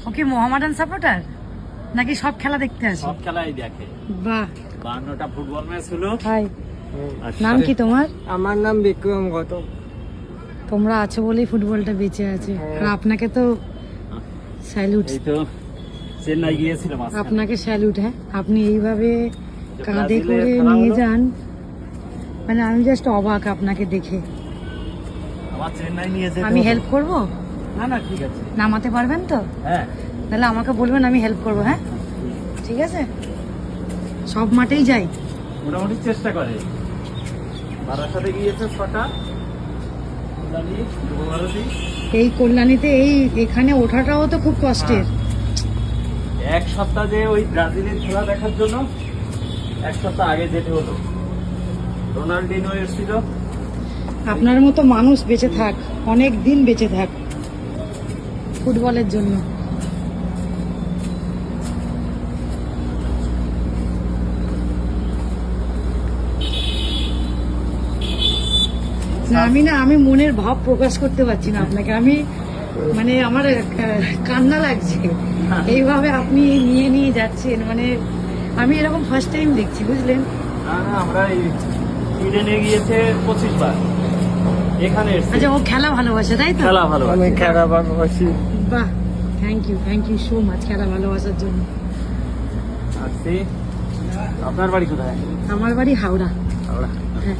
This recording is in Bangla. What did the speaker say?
ওকে মোহামেডান সাপোর্টার নাকি সব খেলা দেখতে আসে? সব খেলাই দেখে। বাহ, 52টা ফুটবল ম্যাচ হলো। হাই, নাম কি তোমার? আমার নাম বিক্রম গৌতম। তোমরা আছো বলেই ফুটবলটা বেঁচে আছে। আর আপনাকে তো স্যালুট। এই তো চেন্নাই গিয়েছিলাম আজকে। আপনাকে স্যালুট। হ্যাঁ, আপনি এইভাবে কাঁধে করে নিয়ে যান, মানে আমি জাস্ট অবাক আপনাকে দেখে। আমার চেন্নাই নিয়ে যেতে আমি হতো। হেল্প করব? না না ঠিক আছে। নামাতে পারবেন তো? হ্যাঁ তাহলে আমাকে বলবেন, আমি হেল্প করবো। হ্যাঁ ঠিক আছে, সব মাঠেই যাই। মোটামুটি চেষ্টা করে। বারাসাতে গিয়েছে 6টা, কল্যাণী, যুবভারতী। এই কল্যাণীতে এখানে ওঠাটাও তো খুব কষ্টের। এক সপ্তাহ যে ওই ব্রাজিলের খেলা দেখার জন্য 1 সপ্তাহ আগে যেতে হলো। রোনাল্ডিনো এসেছিল। আপনার মতো মানুষ বেঁচে থাক, অনেক দিন বেঁচে থাক ফুটবলের জন্য। না আমি মনের ভাব প্রকাশ করতে পারছি না আপনাকে। আমি মানে আমার কান্না লাগছে এইভাবে আপনি নিয়ে যাচ্ছেন। মানে আমি এরকম ফার্স্ট টাইম দেখছি, বুঝলেন? না না আমরা এই সুইডেনে গিয়েছে 25 বার, এখানে এসেছে। আচ্ছা, ও খেলা ভালোবাসে তাই তো? খেলা ভালো। আমি খেলা ভালোবাসি। বাহ, থ্যাংক ইউ সো মাচ খেলা ভালোবাসার জন্য। আসছি। আপনার বাড়ি কোথায়? আমার বাড়ি হাওড়া। হাওড়া। হ্যাঁ।